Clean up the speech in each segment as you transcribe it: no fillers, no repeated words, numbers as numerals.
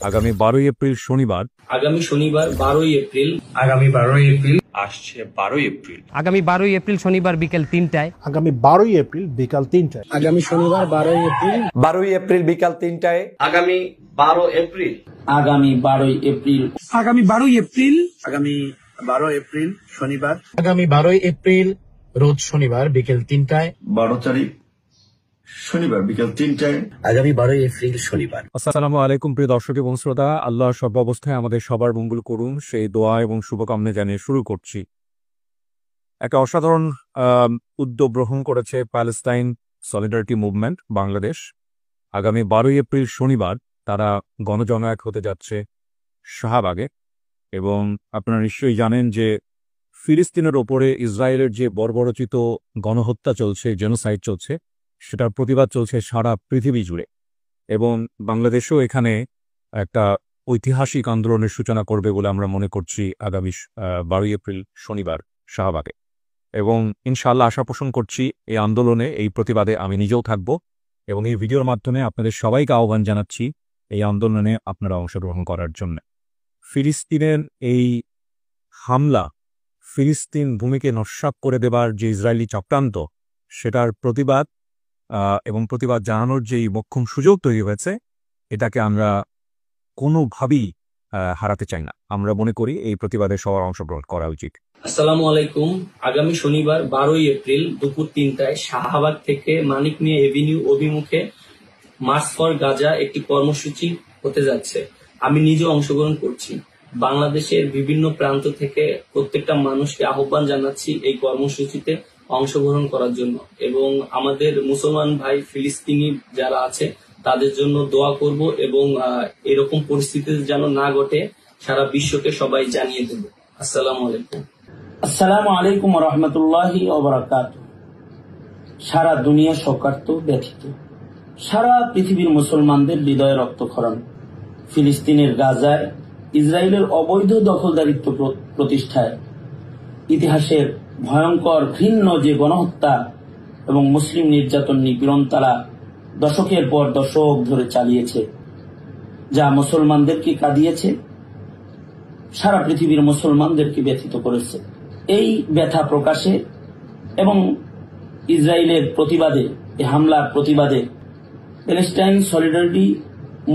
আগামী 12ই এপ্রিল শনিবার আগামী শনিবার 12ই এপ্রিল আগামী 12ই এপ্রিল আসছে 12ই এপ্রিল আগামী 12ই এপ্রিল শনিবার বিকেল 3টায় আগামী 12ই এপ্রিল বিকাল 3টায় আগামী শনিবার 12ই এপ্রিল 12ই এপ্রিল বিকাল 3টায় আগামী 12 এপ্রিল আগামী 12ই এপ্রিল আগামী 12ই এপ্রিল আগামী 12 এপ্রিল শনিবার আগামী 12ই এপ্রিল রোজ শনিবার বিকেল 3টায় 12 তারিখ শনিবার বিকেল 3টায় আগামী 12ই এপ্রিল শনিবার। আসসালামু আলাইকুম প্রিয় দর্শক এবং শ্রোতা, আল্লাহ সর্ব অবস্থায় আমাদের সবার মঙ্গল করুন সেই দোয়া এবং শুভকামনা জানিয়ে শুরু করছি। একটা অসাধারণ উদ্যোগ গ্রহণ করেছে প্যালেস্টাইন সলিডারিটি মুভমেন্ট বাংলাদেশ। আগামী 12ই এপ্রিল শনিবার তারা গণজমায়েত হতে যাচ্ছে শাহবাগে, এবং আপনারা নিশ্চয়ই জানেন যে ফিলিস্তিনের ওপরে ইসরায়েলের যে বর্বরচিত গণহত্যা চলছে, জেনোসাইড চলছে, সেটার প্রতিবাদ চলছে সারা পৃথিবী জুড়ে। এবং বাংলাদেশও এখানে একটা ঐতিহাসিক আন্দোলনের সূচনা করবে বলে আমরা মনে করছি আগামী 12ই এপ্রিল শনিবার শাহবাগে। এবং ইনশাআল্লাহ আশা পোষণ করছি এই আন্দোলনে, এই প্রতিবাদে আমি নিজেও থাকব, এবং এই ভিডিওর মাধ্যমে আপনাদের সবাইকে আহ্বান জানাচ্ছি এই আন্দোলনে আপনারা অংশগ্রহণ করার জন্য। ফিলিস্তিনের এই হামলা, ফিলিস্তিন ভূমিকে নস্যাৎ করে দেবার যে ইসরায়েলি চক্রান্ত, সেটার প্রতিবাদ এবং প্রতিবাদ জানানোর যেই মোক্ষম সুযোগ তৈরি হয়েছে, এটাকে আমরা কোনোভাবেই হারাতে চাই না। আমরা মনে করি এই প্রতিবাদে সবার অংশগ্রহণ করা উচিত। আসসালামু আলাইকুম। আগামী শনিবার 12ই এপ্রিল দুপুর 3টায় শাহবাগ থেকে মানিক মিয়া এভিনিউ অভিমুখে মার্চ ফর গাজা একটি কর্মসূচি হতে যাচ্ছে। আমি নিজে অংশগ্রহণ করছি। বাংলাদেশের বিভিন্ন প্রান্ত থেকে প্রত্যেকটা মানুষকে আহ্বান জানাচ্ছি এই কর্মসূচিতে অংশগ্রহণ করার জন্য, এবং আমাদের মুসলমান ভাই ফিলিস্তিনি যারা আছে তাদের জন্য দোয়া করব, এবং এরকম পরিস্থিতি যেন না ঘটে সারা বিশ্বকে সবাই জানিয়ে দেব। আসসালামু আলাইকুম। আসসালামু আলাইকুম ওয়া রাহমাতুল্লাহি ওয়া বারাকাতুহু। সারা দুনিয়া শোকার্ত, ব্যথিত। সারা পৃথিবীর মুসলমানদের হৃদয়ে রক্তক্ষরণ। ফিলিস্তিনের গাজায় ইসরায়েলের অবৈধ দখলদারিত্ব প্রতিষ্ঠায় ইতিহাসের ভয়ঙ্কর ঘৃণ্য যে গণহত্যা এবং মুসলিম নির্যাতন নিপীড়ন তারা দশকের পর দশক ধরে চালিয়েছে, যা মুসলমানদেরকে কাঁদিয়েছে, সারা পৃথিবীর মুসলমানদেরকে ব্যথিত করেছে। এই ব্যথা প্রকাশে এবং ইসরায়েলের প্রতিবাদে, এই হামলার প্রতিবাদে প্যালেস্টাইন সলিডারিটি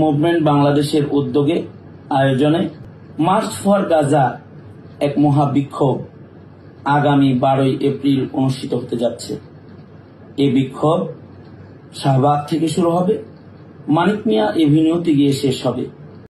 মুভমেন্ট বাংলাদেশের উদ্যোগে আয়োজনে মার্চ ফর গাজা এক মহাবিক্ষোভ আগামী 12ই এপ্রিল অনুষ্ঠিত হতে যাচ্ছে। এই বিক্ষোভ শাহবাগ থেকে শুরু হবে, মানিক মিয়া এভিনিউতে গিয়ে শেষ হবে।